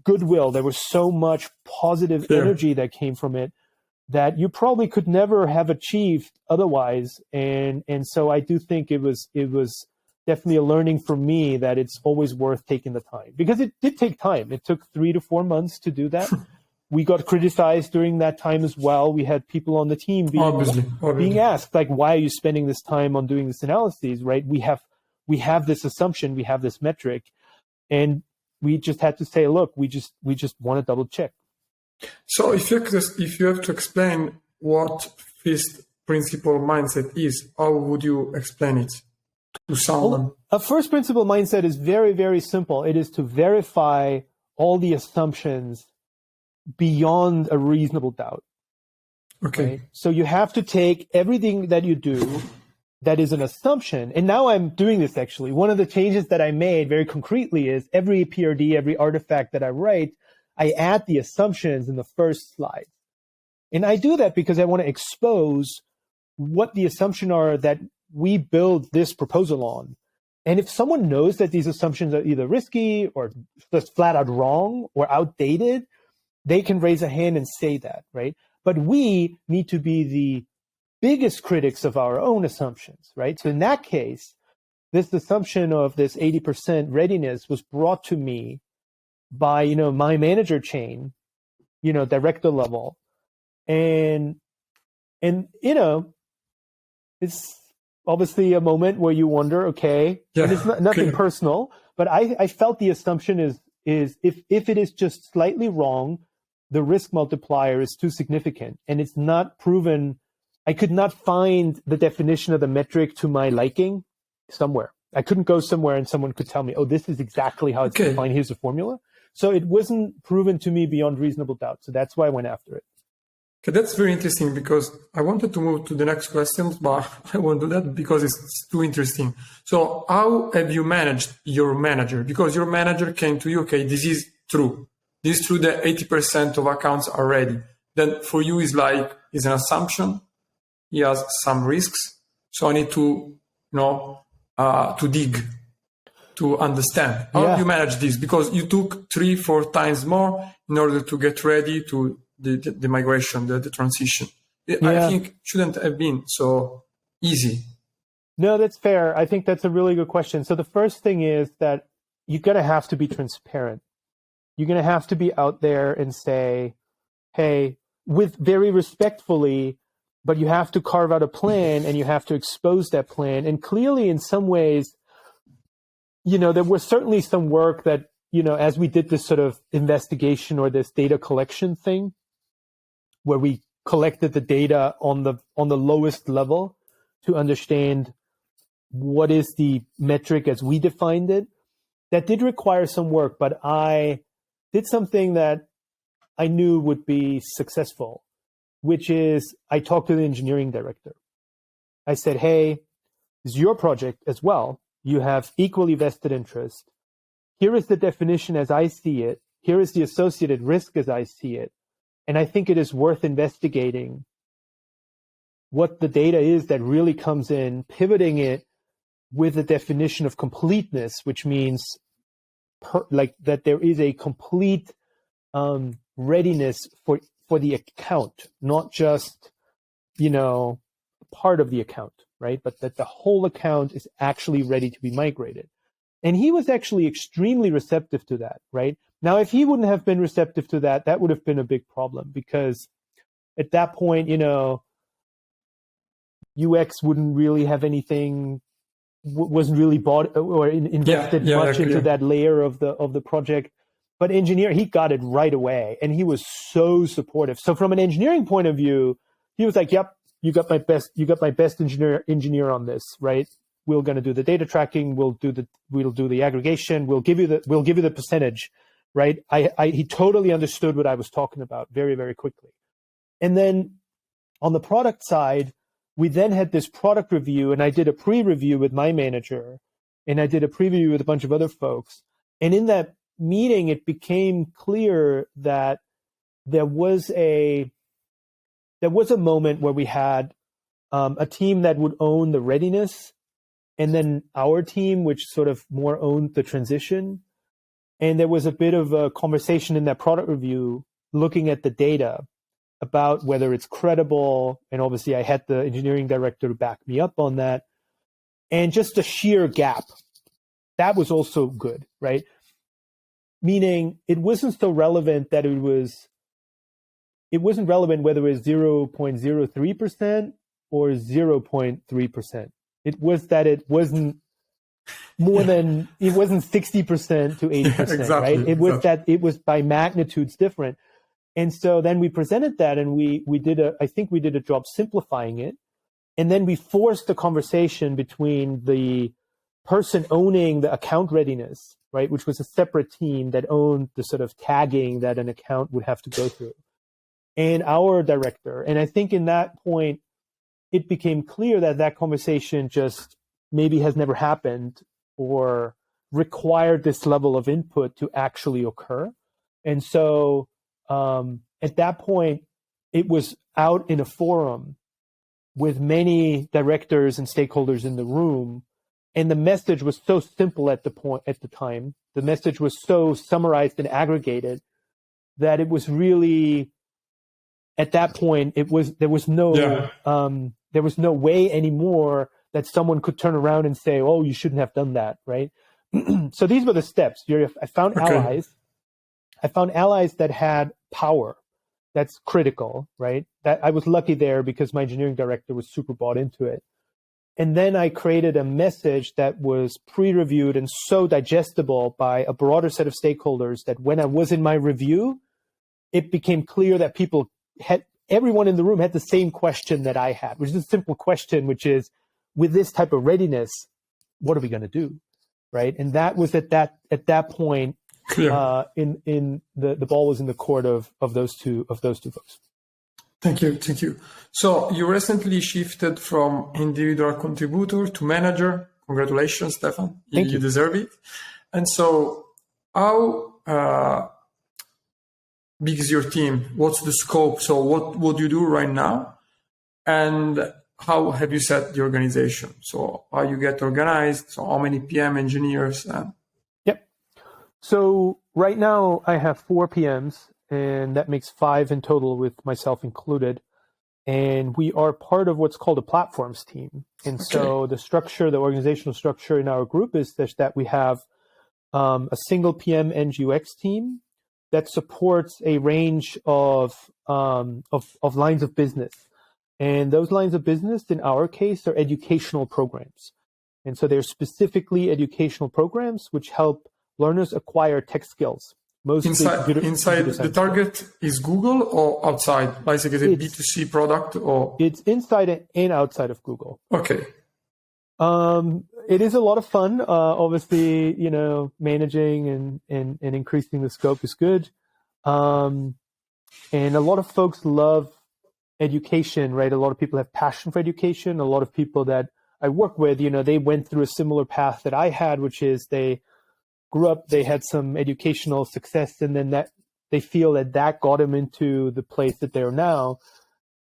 goodwill. There was so much positive energy that came from it that you probably could never have achieved otherwise. And so I do think it was definitely a learning for me that it's always worth taking the time, because it did take time. It took 3 to 4 months to do that. We got criticized during that time as well. We had people on the team being asked, like, why are you spending this time on doing this analysis, right? We have this assumption, we have this metric, and we just had to say, look, we just want to double check. So if you have to explain what first principle mindset is, how would you explain it to someone? Well, a first principle mindset is very, very simple. It is to verify all the assumptions beyond a reasonable doubt. Okay. Right? So you have to take everything that you do that is an assumption. And now I'm doing this actually. One of the changes that I made very concretely is every PRD, every artifact that I write, I add the assumptions in the first slide. And I do that because I want to expose what the assumptions are that we build this proposal on. And if someone knows that these assumptions are either risky or just flat out wrong or outdated, they can raise a hand and say that, right? But we need to be the biggest critics of our own assumptions, right? So in that case, this assumption of this 80% readiness was brought to me by, my manager chain, director level. And it's obviously a moment where you wonder, okay, and it's nothing personal, but I felt the assumption is if it is just slightly wrong, the risk multiplier is too significant, and it's not proven. I could not find the definition of the metric to my liking somewhere. I couldn't go somewhere and someone could tell me, oh, this is exactly how it's defined. Here's the formula. So it wasn't proven to me beyond reasonable doubt. So that's why I went after it. Okay, that's very interesting, because I wanted to move to the next question, but I won't do that because it's too interesting. So how have you managed your manager? Because your manager came to you, okay, this is true. This is true that 80% of accounts are ready. Then for you is an assumption. He has some risks. So I need to, to dig, to understand. How have you managed this? Because you took 3-4 times more in order to get ready to the migration, the transition. I think it shouldn't have been so easy. No, that's fair. I think that's a really good question. So the first thing is that you're going to have to be transparent. You're going to have to be out there and say, hey, with very respectfully, but you have to carve out a plan and you have to expose that plan. And clearly, in some ways, there was certainly some work that, as we did this sort of investigation or this data collection thing, where we collected the data on the lowest level to understand what is the metric as we defined it, that did require some work, but I did something that I knew would be successful, which is I talked to the engineering director. I said, hey, this is your project as well. You have equally vested interest. Here is the definition as I see it. Here is the associated risk as I see it. And I think it is worth investigating what the data is that really comes in, pivoting it with a definition of completeness, which means that there is a complete readiness for the account, not just, part of the account, right? But that the whole account is actually ready to be migrated. And he was actually extremely receptive to that, right? Now, if he wouldn't have been receptive to that, that would have been a big problem, because at that point, UX wouldn't really have anything, wasn't really bought or invested much into that layer of the project. But engineer, he got it right away, and he was so supportive. So from an engineering point of view, he was like, "Yep, you got my best engineer on this, right? We're going to do the data tracking. We'll do the aggregation. We'll give you the percentage, right?" He totally understood what I was talking about very, very quickly. And then on the product side, we then had this product review, and I did a pre-review with my manager, and I did a preview with a bunch of other folks. And in that meeting, it became clear that there was a moment where we had a team that would own the readiness, and then our team, which sort of more owned the transition. And there was a bit of a conversation in that product review looking at the data about whether it's credible. And obviously I had the engineering director to back me up on that. And just a sheer gap. That was also good, right? Meaning it wasn't so relevant that it wasn't relevant whether it was 0.03% or 0.3%. It was that it wasn't more than, it wasn't 60% to 80%, exactly, right? It was that it was by magnitudes different. And so then we presented that, and I think we did a job simplifying it. And then we forced the conversation between the person owning the account readiness, right, which was a separate team that owned the sort of tagging that an account would have to go through, and our director. And I think in that point, it became clear that conversation just maybe has never happened or required this level of input to actually occur. And so at that point, it was out in a forum with many directors and stakeholders in the room. And the message was so simple at the time. The message was so summarized and aggregated that it was really, at that point, there was no way anymore that someone could turn around and say, "Oh, you shouldn't have done that," right? So these were the steps. I found allies. I found allies that had power. That's critical, right? That I was lucky there because my engineering director was super bought into it. And then I created a message that was pre-reviewed and so digestible by a broader set of stakeholders that when I was in my review, it became clear that everyone in the room had the same question that I had, which is a simple question, which is, with this type of readiness, what are we going to do, right? And that was at that point, in the ball was in the court of those two folks. Thank you. So you recently shifted from individual contributor to manager. Congratulations, Stefan. You deserve it. And so how big is your team? What's the scope? So what do you do right now? And how have you set the organization? So how you get organized? So how many PM engineers? Yep. So right now I have 4 PMs, and that makes 5 in total with myself included. And we are part of what's called a platforms team. And so the organizational structure in our group is such that we have a single PM Eng UX team that supports a range of lines of business. And those lines of business, in our case, are educational programs. And so they're specifically educational programs which help learners acquire tech skills. Mostly inside the target is Google or outside? Like it's a B2C product or? It's inside and outside of Google. Okay. It is a lot of fun. Obviously, managing and increasing the scope is good. And a lot of folks love education, right? A lot of people have passion for education. A lot of people that I work with, they went through a similar path that I had, which is they grew up, they had some educational success, and then that they feel that got them into the place that they're now.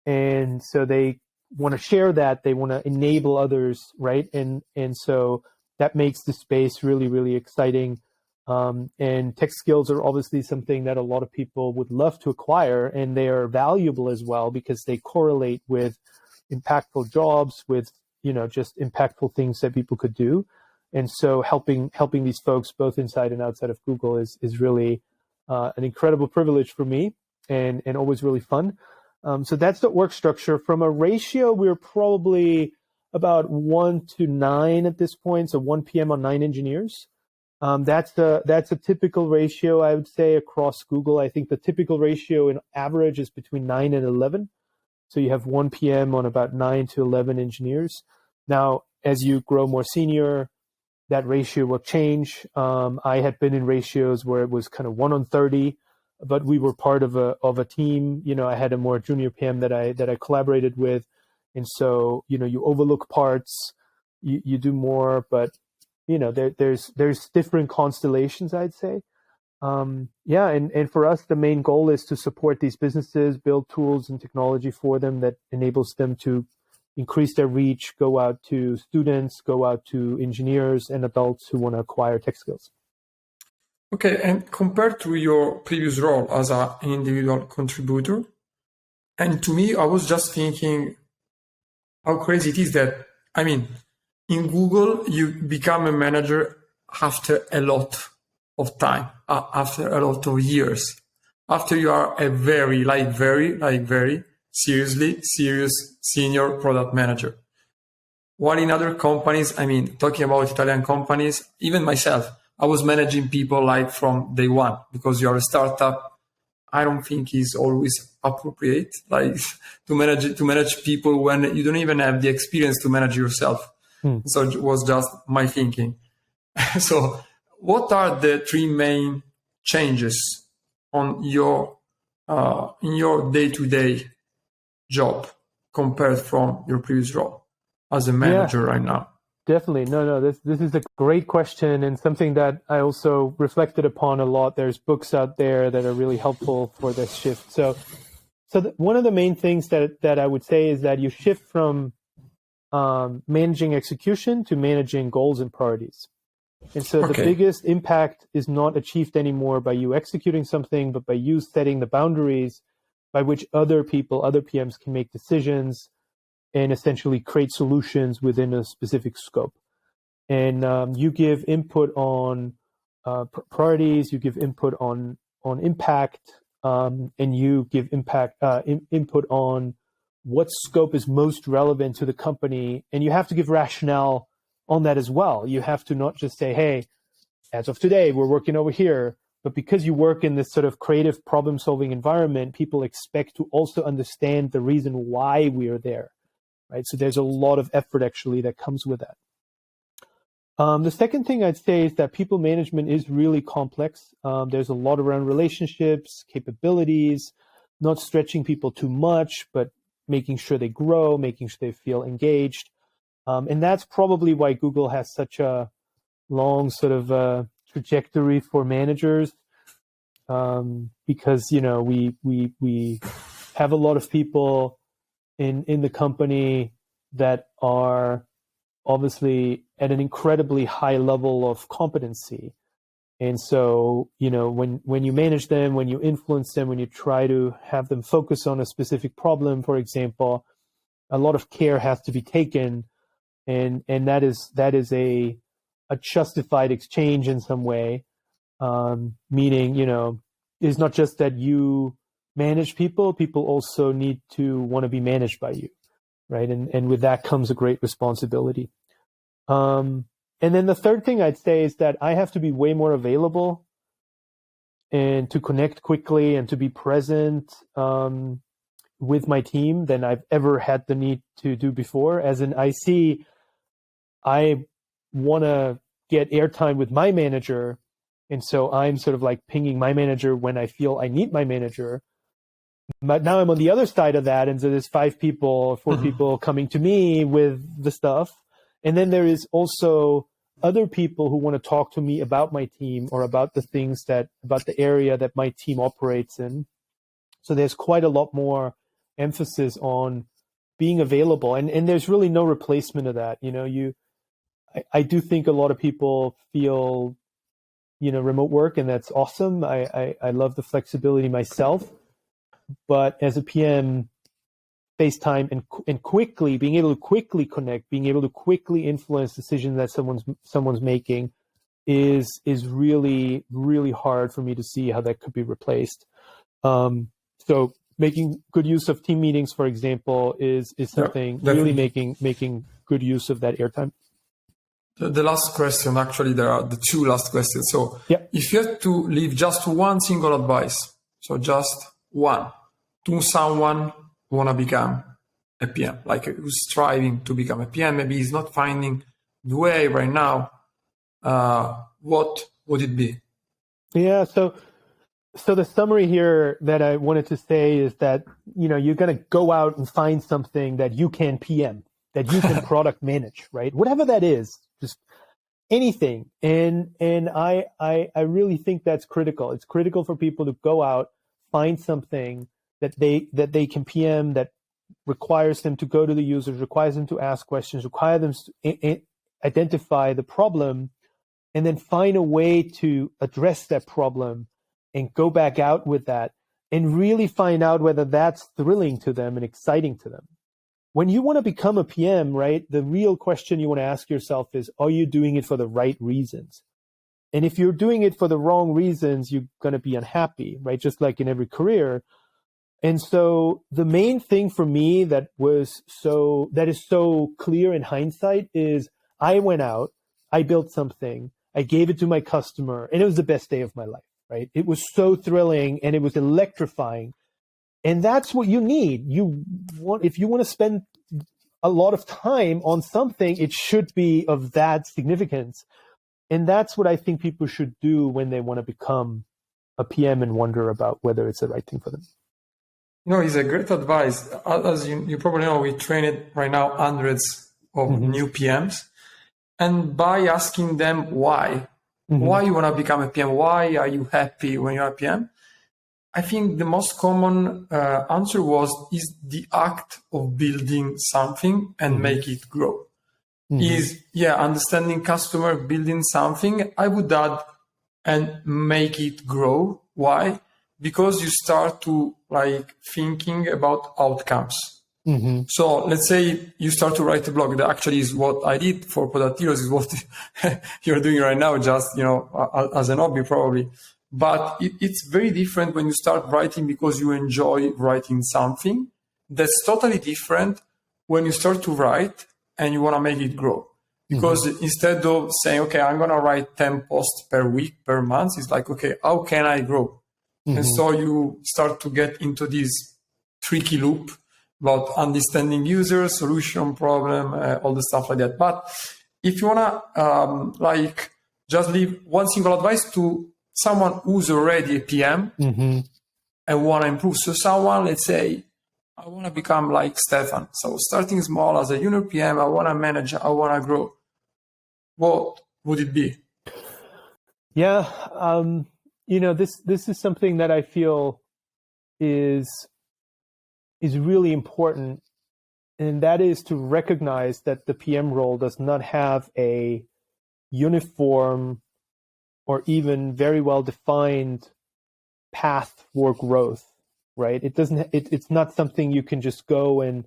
And so they want to share that, they want to enable others, right? And so that makes the space really, really exciting. And tech skills are obviously something that a lot of people would love to acquire, and they are valuable as well because they correlate with impactful jobs, with just impactful things that people could do. And so helping these folks both inside and outside of Google is really an incredible privilege for me and always really fun. So that's the work structure. From a ratio, we're probably about 1 to 9 at this point. So 1 PM on 9 engineers. That's a typical ratio, I would say, across Google. I think the typical ratio in average is between 9 and 11. So you have 1 PM on about 9 to 11 engineers. Now, as you grow more senior, that ratio will change. I had been in ratios where it was kind of 1 on 30, but we were part of a team. I had a more junior PM that I collaborated with, and so you overlook parts, you do more, but there's different constellations, I'd say. And for us, the main goal is to support these businesses, build tools and technology for them that enables them to increase their reach, go out to students, go out to engineers and adults who want to acquire tech skills. Okay, and compared to your previous role as an individual contributor, and to me, I was just thinking how crazy it is that, in Google, you become a manager after a lot of time, after a lot of years, after you are a very serious senior product manager. While in other companies, talking about Italian companies, even myself, I was managing people from day one, because you're a startup. I don't think is always appropriate, to manage people when you don't even have the experience to manage yourself. So it was just my thinking. So what are the 3 main changes on your in your day-to-day job compared from your previous role as a manager right now? Definitely. No, this is a great question and something that I also reflected upon a lot. There's books out there that are really helpful for this shift. So one of the main things that I would say is that you shift from managing execution to managing goals and priorities. And so the biggest impact is not achieved anymore by you executing something, but by you setting the boundaries by which other PMs can make decisions and essentially create solutions within a specific scope. And you give input on priorities, you give input on impact, and you give input on what scope is most relevant to the company. And you have to give rationale on that as well. You have to not just say, hey, as of today, we're working over here. But because you work in this sort of creative problem-solving environment, people expect to also understand the reason why we are there, right? So there's a lot of effort actually that comes with that. The second thing I'd say is that people management is really complex. There's a lot around relationships, capabilities, not stretching people too much, but making sure they grow, making sure they feel engaged. And that's probably why Google has such a long sort of trajectory for managers, because we have a lot of people in the company that are obviously at an incredibly high level of competency. And so, when you manage them, when you influence them, when you try to have them focus on a specific problem, for example, a lot of care has to be taken, and that is a justified exchange in some way, meaning, it's not just that you manage people also need to want to be managed by you, right? And with that comes a great responsibility. And then the third thing I'd say is that I have to be way more available and to connect quickly and to be present with my team than I've ever had the need to do before. As in, I want to get airtime with my manager. And so I'm sort of like pinging my manager when I feel I need my manager. But now I'm on the other side of that. And so there's 5 people or 4 people coming to me with the stuff. And then there is also other people who want to talk to me about my team or about the things about the area that my team operates in. So there's quite a lot more emphasis on being available. And there's really no replacement of that. I do think a lot of people feel, remote work, and that's awesome. I love the flexibility myself. But as a PM, FaceTime and quickly being able to quickly connect, being able to quickly influence decisions that someone's making is really, really hard for me to see how that could be replaced. So making good use of team meetings, for example, is something really making good use of that airtime. The last question, actually, there are the 2 last questions. So if you had to leave just one single advice, so just one, to someone who want to become a PM, like who's striving to become a PM, maybe he's not finding the way right now, what would it be? Yeah, so the summary here that I wanted to say is that, you're going to go out and find something that you can PM, that you can product manage, right? Whatever that is, just anything. And I really think that's critical. It's critical for people to go out, find something that they can PM, that requires them to go to the users, requires them to ask questions, requires them to identify the problem, and then find a way to address that problem and go back out with that and really find out whether that's thrilling to them and exciting to them. When you want to become a PM, right, the real question you want to ask yourself is, are you doing it for the right reasons? And if you're doing it for the wrong reasons, you're going to be unhappy, right? Just like in every career. And so the main thing for me that is so clear in hindsight is I went out, I built something, I gave it to my customer, and it was the best day of my life, right? It was so thrilling and it was electrifying. And that's what you need. If you want to spend a lot of time on something, it should be of that significance. And that's what I think people should do when they want to become a PM and wonder about whether it's the right thing for them. No, it's a great advice. As you probably know, we train it right now hundreds of new PMs. And by asking them why you want to become a PM, why are you happy when you're a PM? I think the most common answer is the act of building something and make it grow. Understanding customer, building something, I would add, and make it grow. Why? Because you start to thinking about outcomes. So let's say you start to write a blog. That actually is what I did for Productiros, is what you're doing right now, just, as an hobby probably. But it's very different when you start writing because you enjoy writing something. That's totally different when you start to write and you want to make it grow. Because instead of saying, okay, I'm going to write 10 posts per week, per month, it's like, okay, how can I grow? And so you start to get into this tricky loop about understanding user, solution, problem, all the stuff like that. But if you want to just leave one single advice to someone who's already a PM and want to improve. So someone, let's say, I want to become like Stefan. So starting small as a junior PM, I want to manage, I want to grow. What would it be? Yeah. This is something that I feel is really important, and that is to recognize that the PM role does not have a uniform or even very well defined path for growth, right? It's not something you can just go and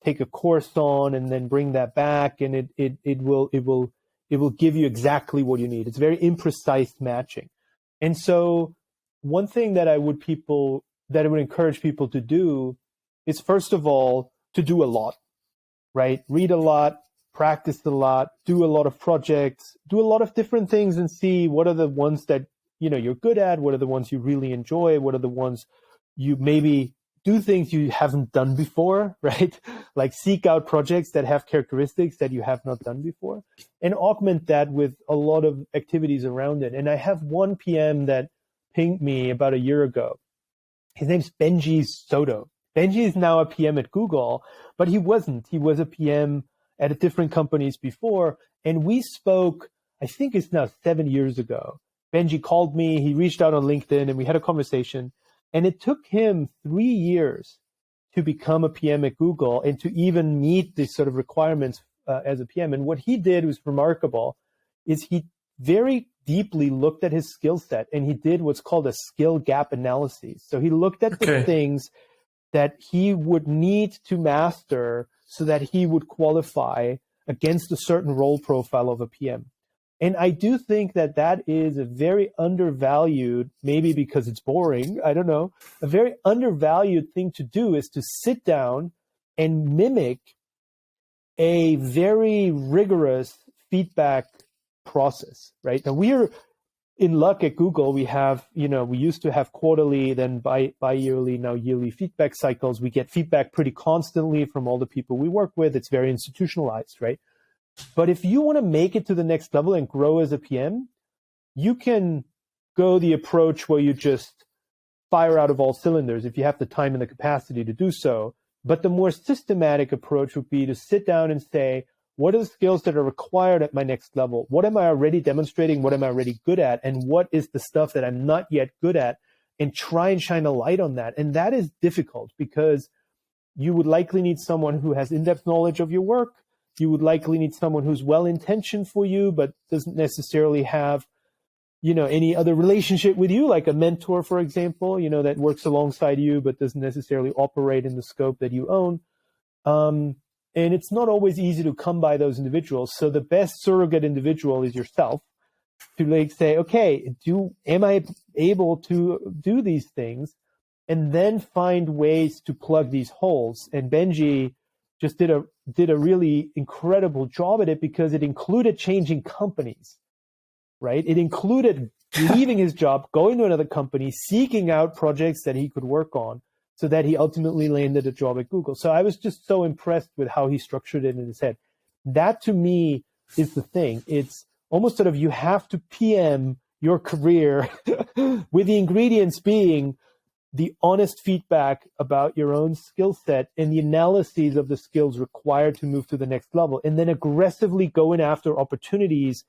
take a course on and then bring that back, and it will give you exactly what you need. It's very imprecise matching. And so one thing that I would encourage people to do is, first of all, to do a lot, right? Read a lot, practice a lot, do a lot of projects, do a lot of different things, and see what are the ones that you're good at, what are the ones you really enjoy, what are the ones you maybe do things you haven't done before, right? Like seek out projects that have characteristics that you have not done before, and augment that with a lot of activities around it. And I have one PM that pinged me about a year ago. His name's Benji Soto. Benji is now a PM at Google, but he wasn't. He was a PM at different companies before. And we spoke, I think it's now 7 years ago. Benji called me, he reached out on LinkedIn, and we had a conversation. And it took him 3 years to become a PM at Google and to even meet the sort of requirements as a PM. And what he did was remarkable, is he very deeply looked at his skill set, and he did what's called a skill gap analysis. So he looked at the things that he would need to master so that he would qualify against a certain role profile of a PM. And I do think that that is a very undervalued, maybe because it's boring, I don't know, a very undervalued thing to do, is to sit down and mimic a very rigorous feedback process, right? Now we're in luck at Google. We have, we used to have quarterly, then bi-yearly, now yearly feedback cycles. We get feedback pretty constantly from all the people we work with. It's very institutionalized, right? But if you want to make it to the next level and grow as a PM, you can go the approach where you just fire out of all cylinders if you have the time and the capacity to do so. But the more systematic approach would be to sit down and say, what are the skills that are required at my next level? What am I already demonstrating? What am I already good at? And what is the stuff that I'm not yet good at? And try and shine a light on that. And that is difficult, because you would likely need someone who has in-depth knowledge of your work. You would likely need someone who's well-intentioned for you, but doesn't necessarily have, any other relationship with you, like a mentor, for example, that works alongside you, but doesn't necessarily operate in the scope that you own. And it's not always easy to come by those individuals. So the best surrogate individual is yourself, to say, okay, am I able to do these things? And then find ways to plug these holes. And Benji just did a really incredible job at it, because it included changing companies, right? It included leaving his job, going to another company, seeking out projects that he could work on, so that he ultimately landed a job at Google. So I was just so impressed with how he structured it in his head. That, to me, is the thing. It's almost sort of, you have to PM your career with the ingredients being the honest feedback about your own skill set and the analyses of the skills required to move to the next level, and then aggressively going after opportunities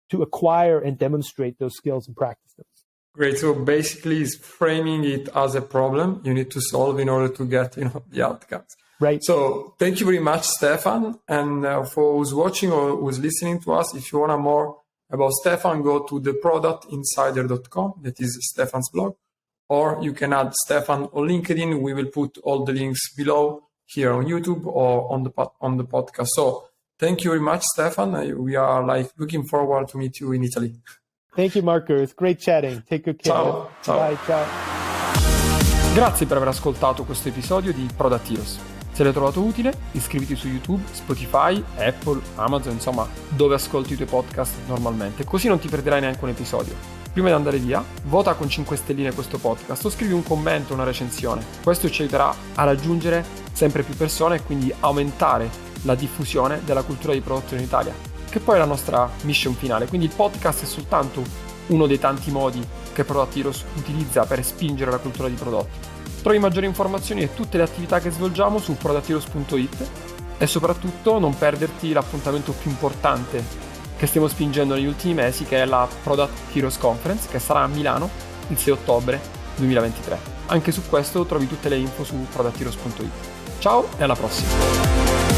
to acquire and demonstrate those skills and practice them. Great. So basically, it's framing it as a problem you need to solve in order to get, the outcomes. Right. So thank you very much, Stefan. And for who's watching or who's listening to us, if you want to more about Stefan, go to theproductinsider.com. That is Stefan's blog. Or you can add Stefan on LinkedIn. We will put all the links below here on YouTube or on the podcast. So thank you very much, Stefan. We are looking forward to meet you in Italy. Thank you, Marco. It's great chatting. Take good care. Ciao. Ciao. Bye. Ciao. Grazie per aver ascoltato questo episodio di Product Heroes. Se l'hai trovato utile, iscriviti su YouTube, Spotify, Apple, Amazon, insomma, dove ascolti i tuoi podcast normalmente, così non ti perderai neanche un episodio. Prima di andare via, vota con 5 stelline questo podcast o scrivi un commento, una recensione. Questo ci aiuterà a raggiungere sempre più persone e quindi aumentare la diffusione della cultura di prodotto in Italia, che poi è la nostra mission finale. Quindi il podcast è soltanto uno dei tanti modi che Product Heroes utilizza per spingere la cultura di prodotto. Trovi maggiori informazioni e tutte le attività che svolgiamo su productheroes.it e soprattutto non perderti l'appuntamento più importante che stiamo spingendo negli ultimi mesi, che è la Product Heroes Conference, che sarà a Milano il 6 ottobre 2023. Anche su questo trovi tutte le info su productheroes.it. Ciao e alla prossima!